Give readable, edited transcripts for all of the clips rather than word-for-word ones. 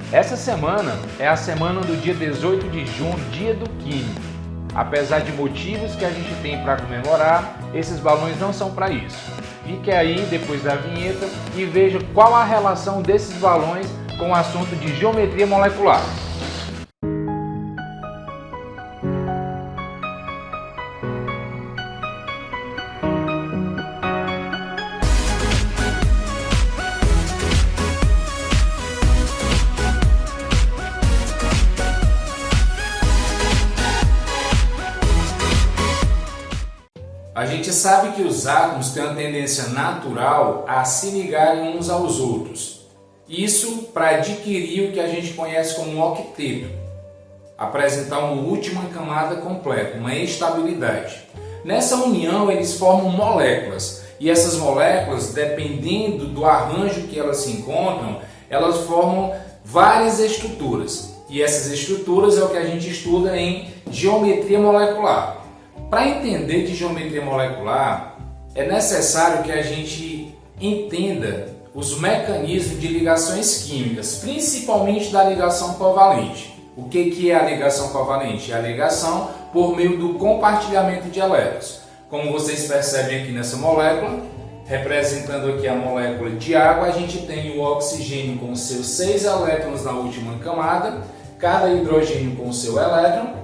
Essa semana é a semana do dia 18 de junho, dia do químico. Apesar de motivos que a gente tem para comemorar, esses balões não são para isso. Fique aí depois da vinheta e veja qual a relação desses balões com o assunto de geometria molecular. A gente sabe que os átomos têm uma tendência natural a se ligarem uns aos outros. Isso para adquirir o que a gente conhece como um octeto, apresentar uma última camada completa, uma estabilidade. Nessa união eles formam moléculas e essas moléculas, dependendo do arranjo que elas se encontram, elas formam várias estruturas. E essas estruturas é o que a gente estuda em geometria molecular. Para entender de geometria molecular, é necessário que a gente entenda os mecanismos de ligações químicas, principalmente da ligação covalente. O que é a ligação covalente? É a ligação por meio do compartilhamento de elétrons. Como vocês percebem aqui nessa molécula, representando aqui a molécula de água, a gente tem o oxigênio com seus 6 elétrons na última camada, cada hidrogênio com o seu elétron,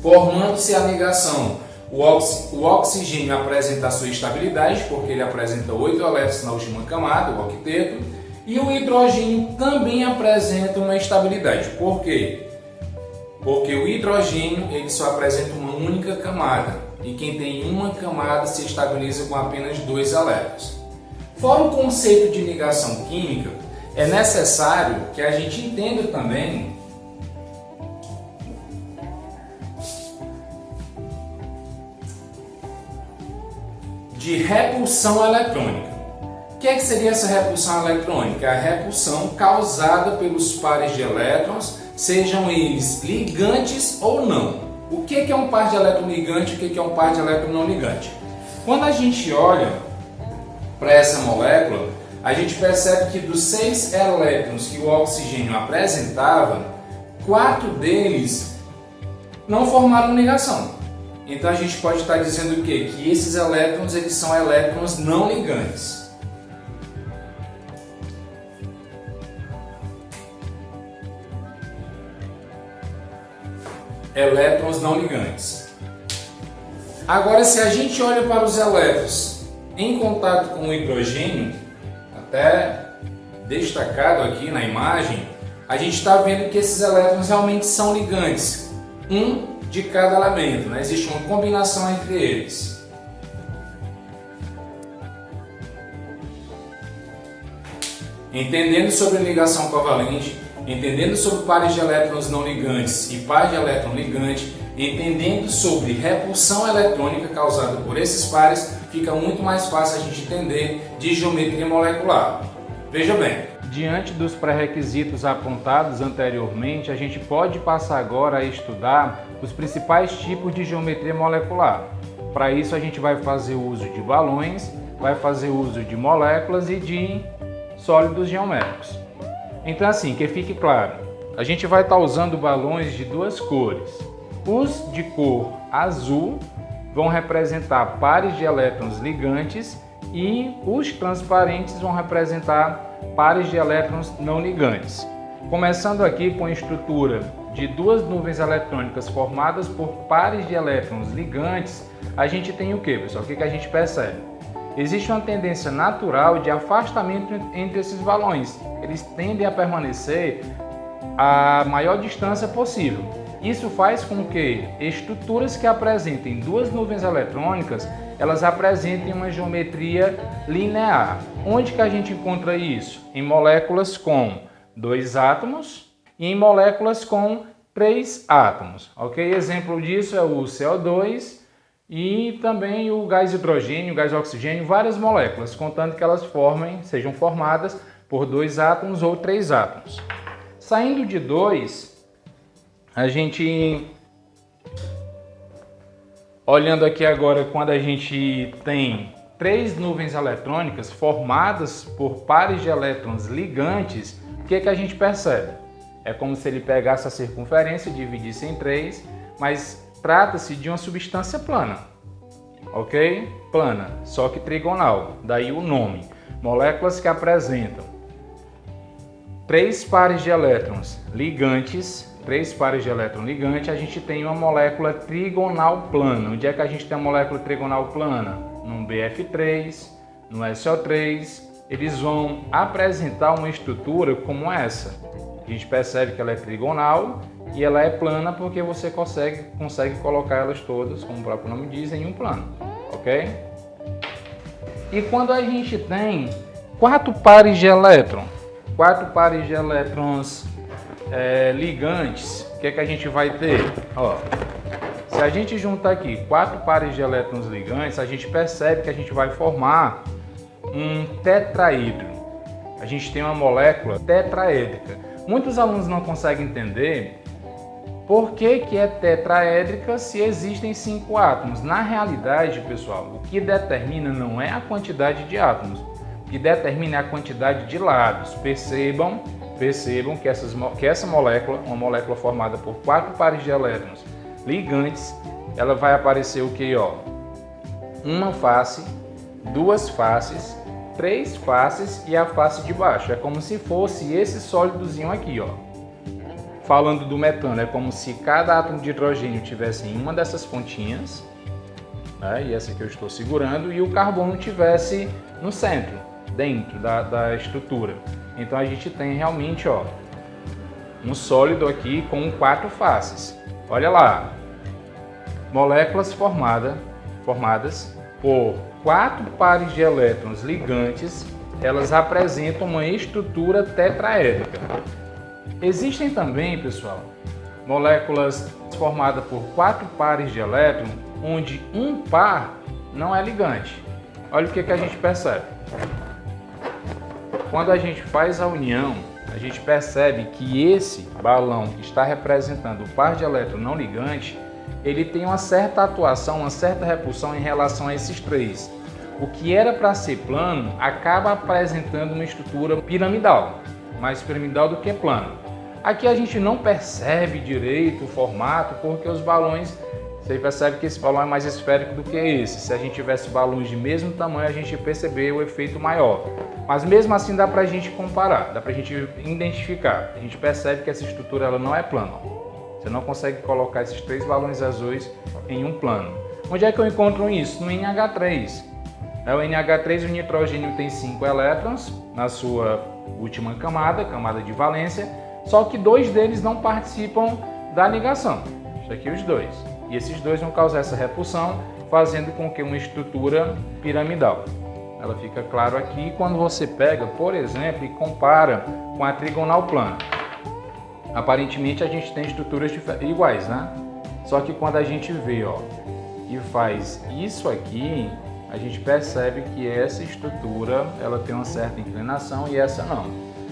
formando-se a ligação. O oxigênio apresenta a sua estabilidade, porque ele apresenta 8 elétrons na última camada, o octeto, e o hidrogênio também apresenta uma estabilidade. Por quê? Porque o hidrogênio ele só apresenta uma única camada, e quem tem uma camada se estabiliza com apenas 2 elétrons. Fora o conceito de ligação química, é necessário que a gente entenda também de repulsão eletrônica. O que seria essa repulsão eletrônica? A repulsão causada pelos pares de elétrons, sejam eles ligantes ou não. O que é um par de elétron ligante e o que é um par de elétron não ligante? Quando a gente olha para essa molécula, a gente percebe que dos 6 elétrons que o oxigênio apresentava, 4 deles não formaram ligação. Então a gente pode estar dizendo o quê? Que esses elétrons eles são elétrons não ligantes. Elétrons não ligantes. Agora, se a gente olha para os elétrons em contato com o hidrogênio, até destacado aqui na imagem, a gente está vendo que esses elétrons realmente são ligantes. De cada elemento, né? Existe uma combinação entre eles. Entendendo sobre ligação covalente, entendendo sobre pares de elétrons não ligantes e par de elétron ligante, entendendo sobre repulsão eletrônica causada por esses pares, fica muito mais fácil a gente entender de geometria molecular. Veja bem. Diante dos pré-requisitos apontados anteriormente, a gente pode passar agora a estudar os principais tipos de geometria molecular. Para isso a gente vai fazer uso de balões, vai fazer uso de moléculas e de sólidos geométricos. Então assim, que fique claro, a gente vai estar usando balões de 2 cores. Os de cor azul vão representar pares de elétrons ligantes e os transparentes vão representar pares de elétrons não ligantes. Começando aqui com a estrutura de 2 nuvens eletrônicas formadas por pares de elétrons ligantes, a gente tem o que, pessoal? O que a gente percebe? Existe uma tendência natural de afastamento entre esses balões. Eles tendem a permanecer a maior distância possível. Isso faz com que estruturas que apresentem 2 nuvens eletrônicas, elas apresentem uma geometria linear. Onde que a gente encontra isso? Em moléculas com 2 átomos e em moléculas com 3 átomos. Ok? Exemplo disso é o CO2 e também o gás hidrogênio, o gás oxigênio, várias moléculas, contando que elas sejam formadas por 2 átomos ou 3 átomos. Saindo de 2, a gente, olhando aqui agora, quando a gente tem 3 nuvens eletrônicas formadas por pares de elétrons ligantes, o que a gente percebe? É como se ele pegasse a circunferência e dividisse em 3, mas trata-se de uma substância plana, ok? Plana, só que trigonal, daí o nome. Moléculas que apresentam 3 pares de elétrons ligantes, 3 pares de elétron ligante, a gente tem uma molécula trigonal plana. Onde é que a gente tem a molécula trigonal plana? No BF3, no SO3, eles vão apresentar uma estrutura como essa. A gente percebe que ela é trigonal e ela é plana porque você consegue colocar elas todas, como o próprio nome diz, em um plano, ok? E quando a gente tem 4 pares de elétrons, 4 pares de elétrons ligantes, o que é que a gente vai ter? Ó, se a gente juntar aqui 4 pares de elétrons ligantes, a gente percebe que a gente vai formar um tetraedro. A gente tem uma molécula tetraédrica. Muitos alunos não conseguem entender por que é tetraédrica se existem 5 átomos. Na realidade, pessoal, o que determina não é a quantidade de átomos, o que determina é a quantidade de lados. Percebam que essa molécula, uma molécula formada por 4 pares de elétrons ligantes, ela vai aparecer o que? Uma face, 2 faces, 3 faces e a face de baixo. É como se fosse esse sólidozinho aqui, ó. Falando do metano, é como se cada átomo de hidrogênio tivesse em uma dessas pontinhas, né? E essa que eu estou segurando, e o carbono tivesse no centro, dentro da estrutura. Então a gente tem realmente, ó, um sólido aqui com 4 faces. Olha lá, moléculas formadas por 4 pares de elétrons ligantes, elas apresentam uma estrutura tetraédrica. Existem também, pessoal, moléculas formadas por 4 pares de elétrons, onde um par não é ligante. Olha o que a gente percebe. Quando a gente faz a união, a gente percebe que esse balão que está representando o par de elétrons não ligante, ele tem uma certa atuação, uma certa repulsão em relação a esses 3. O que era para ser plano acaba apresentando uma estrutura piramidal, mais piramidal do que plano. Aqui a gente não percebe direito o formato, porque os balões, você percebe que esse balão é mais esférico do que esse. Se a gente tivesse balões de mesmo tamanho, a gente ia perceber o efeito maior. Mas mesmo assim dá pra gente comparar, dá pra gente identificar. A gente percebe que essa estrutura ela não é plana. Você não consegue colocar esses 3 balões azuis em um plano. Onde é que eu encontro isso? No NH3. O NH3, o nitrogênio tem 5 elétrons na sua última camada de valência, só que 2 deles não participam da ligação. Isso aqui os 2. E esses 2 vão causar essa repulsão, fazendo com que uma estrutura piramidal. Ela fica claro aqui quando você pega, por exemplo, e compara com a trigonal plana. Aparentemente a gente tem estruturas iguais, né? Só que quando a gente vê, ó, e faz isso aqui, a gente percebe que essa estrutura ela tem uma certa inclinação e essa não.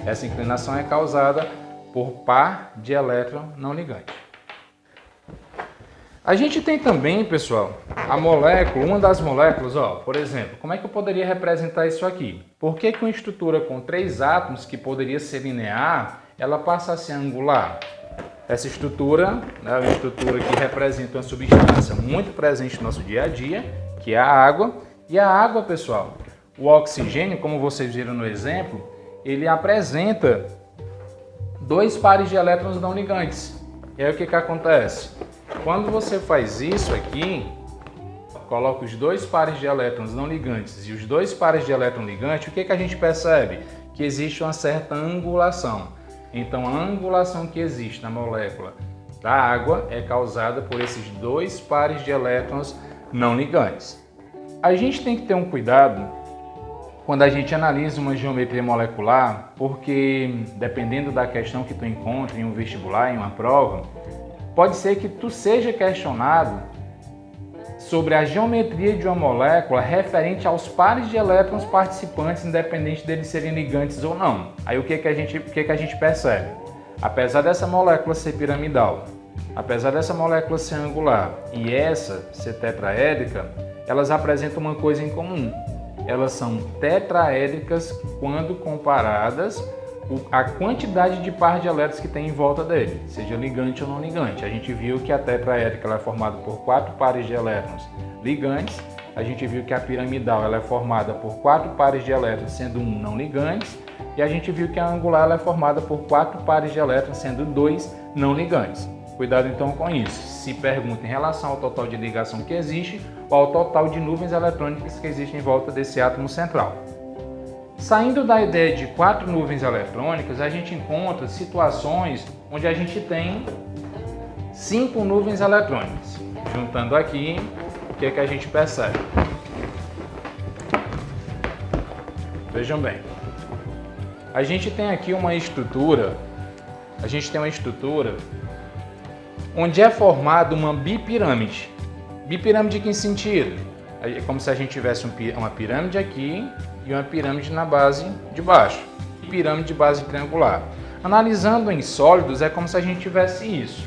Essa inclinação é causada por par de elétron não ligante. A gente tem também, pessoal, a molécula, uma das moléculas, ó, por exemplo, como é que eu poderia representar isso aqui? Por que uma estrutura com 3 átomos, que poderia ser linear, ela passa a ser angular? Essa estrutura, né, é uma estrutura que representa uma substância muito presente no nosso dia a dia, que é a água. E a água, pessoal, o oxigênio, como vocês viram no exemplo, ele apresenta 2 pares de elétrons não ligantes. E aí o que acontece? Quando você faz isso aqui, coloca os 2 pares de elétrons não ligantes e os 2 pares de elétron ligante, o que a gente percebe? Que existe uma certa angulação. Então a angulação que existe na molécula da água é causada por esses 2 pares de elétrons não ligantes. A gente tem que ter um cuidado quando a gente analisa uma geometria molecular, porque dependendo da questão que tu encontra em um vestibular, em uma prova, pode ser que tu seja questionado sobre a geometria de uma molécula referente aos pares de elétrons participantes, independente deles serem ligantes ou não. Aí o que a gente percebe? Apesar dessa molécula ser piramidal, apesar dessa molécula ser angular e essa ser tetraédrica, elas apresentam uma coisa em comum. Elas são tetraédricas quando comparadas a quantidade de par de elétrons que tem em volta dele, seja ligante ou não ligante. A gente viu que a tetraédrica ela é formada por 4 pares de elétrons ligantes. A gente viu que a piramidal ela é formada por 4 pares de elétrons, sendo um não ligantes. E a gente viu que a angular ela é formada por 4 pares de elétrons, sendo 2 não ligantes. Cuidado então com isso. Se pergunta em relação ao total de ligação que existe ou ao total de nuvens eletrônicas que existem em volta desse átomo central. Saindo da ideia de 4 nuvens eletrônicas, a gente encontra situações onde a gente tem 5 nuvens eletrônicas. Juntando aqui, o que a gente percebe? Vejam bem. A gente tem aqui uma estrutura, onde é formada uma bipirâmide. Bipirâmide em que sentido? É como se a gente tivesse uma pirâmide aqui e uma pirâmide na base de baixo. Pirâmide de base triangular. Analisando em sólidos, é como se a gente tivesse isso.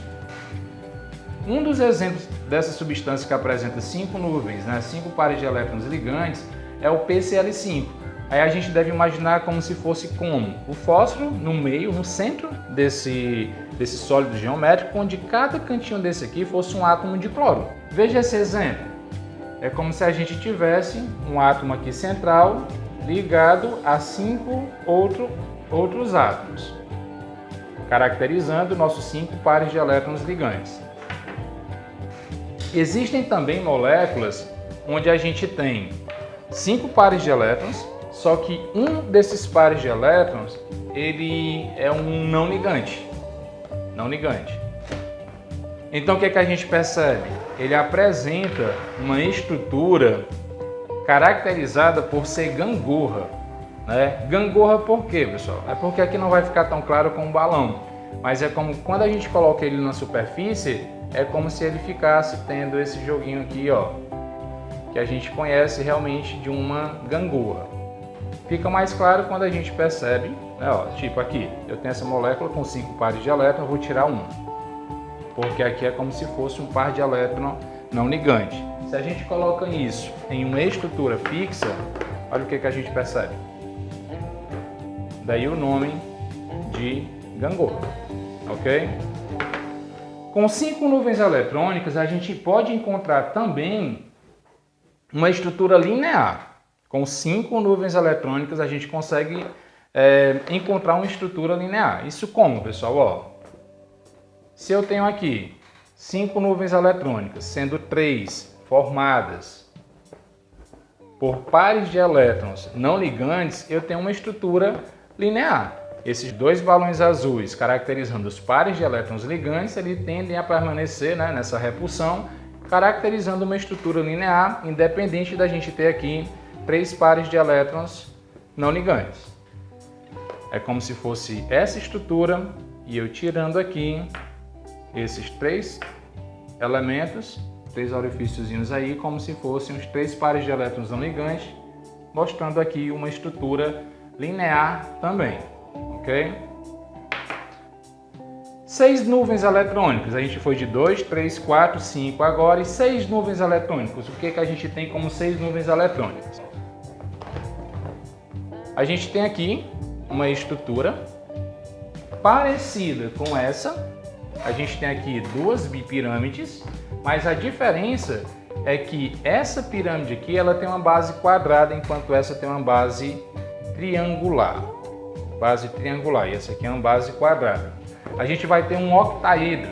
Um dos exemplos dessa substância que apresenta 5 nuvens, 5 pares de elétrons ligantes, é o PCl5. Aí a gente deve imaginar como se fosse como o fósforo no meio, no centro desse sólido geométrico, onde cada cantinho desse aqui fosse um átomo de cloro. Veja esse exemplo. É como se a gente tivesse um átomo aqui central ligado a 5 outros átomos, caracterizando nossos 5 pares de elétrons ligantes. Existem também moléculas onde a gente tem 5 pares de elétrons, só que um desses pares de elétrons ele é um não ligante. Então o que a gente percebe? Ele apresenta uma estrutura caracterizada por ser gangorra. Gangorra por quê, pessoal? É porque aqui não vai ficar tão claro com o balão, mas é como quando a gente coloca ele na superfície, é como se ele ficasse tendo esse joguinho aqui, ó, que a gente conhece realmente de uma gangorra. Fica mais claro quando a gente percebe, tipo aqui, eu tenho essa molécula com 5 pares de elétrons, eu vou tirar um, porque aqui é como se fosse um par de elétron não ligante. Se a gente coloca isso em uma estrutura fixa, olha o que a gente percebe. Daí o nome de gangorra, ok? Com 5 nuvens eletrônicas, a gente pode encontrar também uma estrutura linear. Com 5 nuvens eletrônicas, a gente consegue encontrar uma estrutura linear. Isso como, pessoal? Se eu tenho aqui 5 nuvens eletrônicas, sendo 3 formadas por pares de elétrons não ligantes, eu tenho uma estrutura linear. Esses 2 balões azuis, caracterizando os pares de elétrons ligantes, eles tendem a permanecer nessa repulsão, caracterizando uma estrutura linear, independente da gente ter aqui 3 pares de elétrons não ligantes. É como se fosse essa estrutura e eu tirando aqui esses 3 elementos, 3 orifíciozinhos aí, como se fossem os 3 pares de elétrons não ligantes, mostrando aqui uma estrutura linear também, ok? 6 nuvens eletrônicas, a gente foi de 2, 3, 4, 5 agora, e 6 nuvens eletrônicas. O que a gente tem como 6 nuvens eletrônicas? A gente tem aqui uma estrutura parecida com essa. A gente tem aqui 2 bipirâmides, mas a diferença é que essa pirâmide aqui ela tem uma base quadrada, enquanto essa tem uma base triangular. E essa aqui é uma base quadrada. A gente vai ter um octaedro,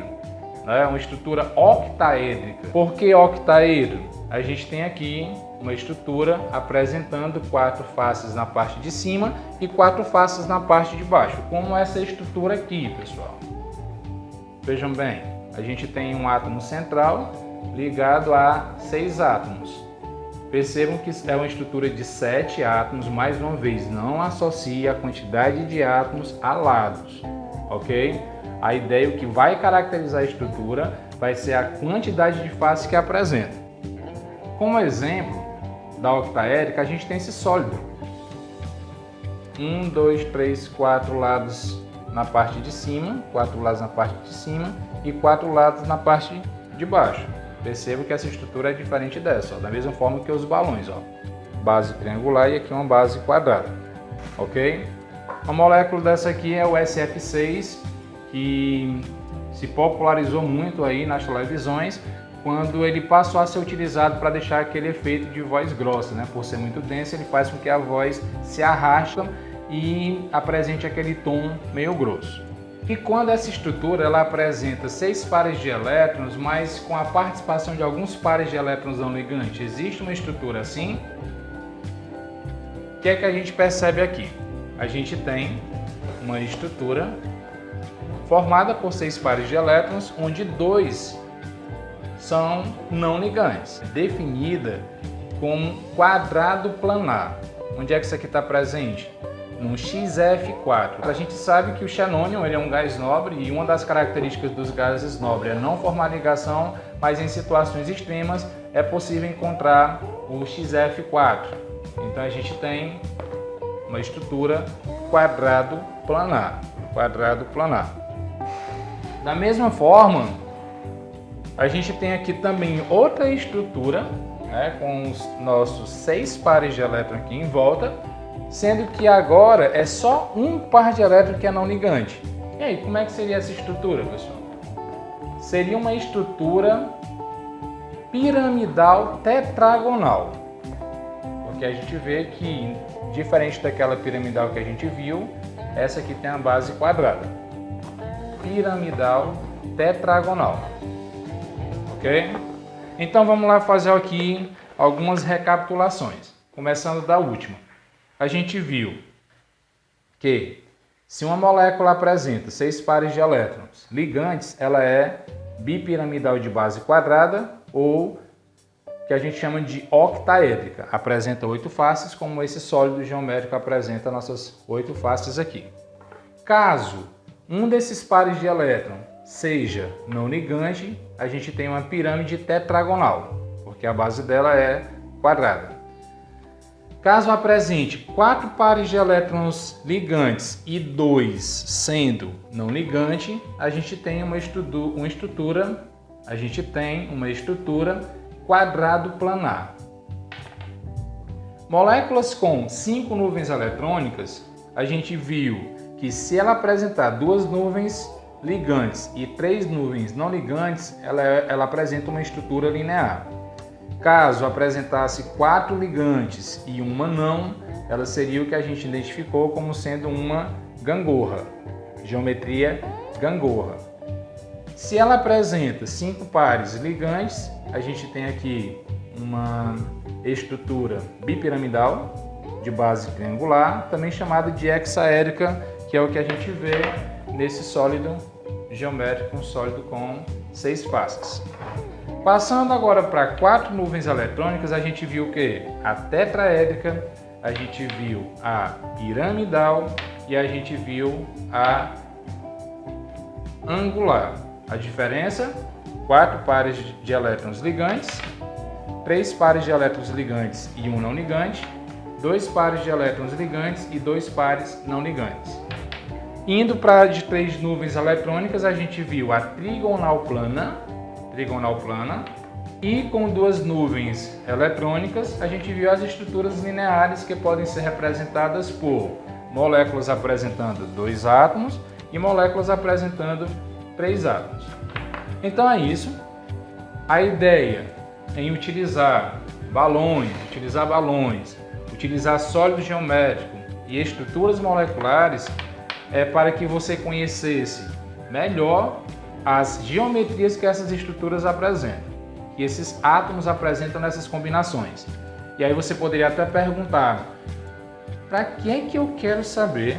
uma estrutura octaédrica. Por que octaedro? A gente tem aqui uma estrutura apresentando 4 faces na parte de cima e 4 faces na parte de baixo, como essa estrutura aqui, pessoal. Vejam bem, a gente tem um átomo central ligado a 6 átomos. Percebam que é uma estrutura de 7 átomos, mais uma vez, não associe a quantidade de átomos a lados, ok? A ideia, o que vai caracterizar a estrutura, vai ser a quantidade de faces que apresenta. Como exemplo da octaédrica, a gente tem esse sólido. 1, 2, 3, 4 lados na parte de cima, 4 lados na parte de cima e 4 lados na parte de baixo. Perceba que essa estrutura é diferente dessa, da mesma forma que os balões. Base triangular e aqui uma base quadrada, ok? Uma molécula dessa aqui é o SF6, que se popularizou muito aí nas televisões quando ele passou a ser utilizado para deixar aquele efeito de voz grossa, né? Por ser muito denso, ele faz com que a voz se arrasta e apresente aquele tom meio grosso. E quando essa estrutura ela apresenta 6 pares de elétrons, mas com a participação de alguns pares de elétrons não ligantes, existe uma estrutura assim? O que é que a gente percebe aqui? A gente tem uma estrutura formada por 6 pares de elétrons, onde 2 são não ligantes, definida como quadrado planar. Onde é que isso aqui está presente? No XF4. A gente sabe que o xenônio ele é um gás nobre e uma das características dos gases nobres é não formar ligação, mas em situações extremas é possível encontrar o XF4. Então a gente tem uma estrutura quadrado planar. Da mesma forma, a gente tem aqui também outra estrutura, né, com os nossos 6 pares de elétrons aqui em volta, sendo que agora é só um par de elétrons que é não ligante. E aí, como é que seria essa estrutura, pessoal? Seria uma estrutura piramidal tetragonal. Porque a gente vê que, diferente daquela piramidal que a gente viu, essa aqui tem a base quadrada. Piramidal tetragonal. Ok? Então vamos lá fazer aqui algumas recapitulações. Começando da última. A gente viu que se uma molécula apresenta 6 pares de elétrons ligantes, ela é bipiramidal de base quadrada ou que a gente chama de octaédrica. Apresenta 8 faces, como esse sólido geométrico apresenta nossas 8 faces aqui. Caso um desses pares de elétron seja não ligante, a gente tem uma pirâmide tetragonal, porque a base dela é quadrada. Caso apresente 4 pares de elétrons ligantes e 2 sendo não ligante, a gente tem uma estrutura quadrado planar. Moléculas com 5 nuvens eletrônicas, a gente viu que se ela apresentar 2 nuvens ligantes e 3 nuvens não ligantes, ela apresenta uma estrutura linear. Caso apresentasse 4 ligantes e uma não, ela seria o que a gente identificou como sendo uma gangorra, geometria gangorra. Se ela apresenta 5 pares ligantes, a gente tem aqui uma estrutura bipiramidal de base triangular, também chamada de hexaédrica, que é o que a gente vê nesse sólido geométrico, um sólido com 6 faces. Passando agora para 4 nuvens eletrônicas, a gente viu o que? A tetraédrica, a gente viu a piramidal e a gente viu a angular. A diferença? 4 pares de elétrons ligantes, 3 pares de elétrons ligantes e um não ligante, 2 pares de elétrons ligantes e 2 pares não ligantes. Indo para de 3 nuvens eletrônicas, a gente viu a trigonal plana, e com 2 nuvens eletrônicas, a gente viu as estruturas lineares que podem ser representadas por moléculas apresentando 2 átomos e moléculas apresentando 3 átomos. Então é isso. A ideia em utilizar balões, utilizar sólido geométrico e estruturas moleculares é para que você conhecesse melhor as geometrias que essas estruturas apresentam, que esses átomos apresentam nessas combinações. E aí você poderia até perguntar, para que é que eu quero saber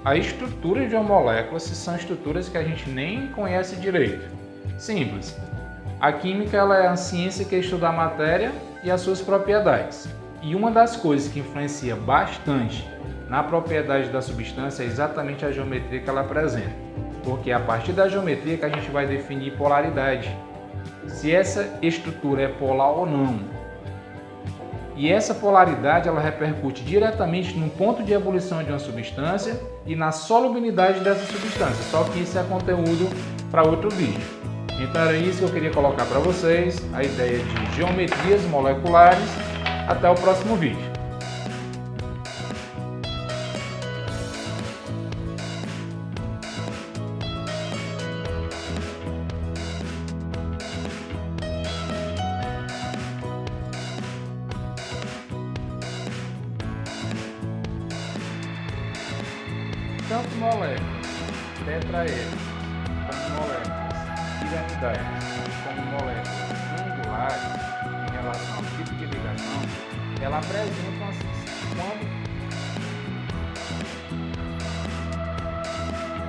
a estrutura de uma molécula se são estruturas que a gente nem conhece direito? Simples. A química ela é a ciência que estuda a matéria e as suas propriedades. E uma das coisas que influencia bastante na propriedade da substância é exatamente a geometria que ela apresenta. Porque é a partir da geometria que a gente vai definir polaridade. Se essa estrutura é polar ou não. E essa polaridade ela repercute diretamente no ponto de ebulição de uma substância e na solubilidade dessa substância. Só que isso é conteúdo para outro vídeo. Então era isso que eu queria colocar para vocês, a ideia de geometrias moleculares. Até o próximo vídeo. tanto moléculas tetraédricas, como moléculas piramidais, como moléculas angulares, em relação ao tipo de ligação, ela apresenta quando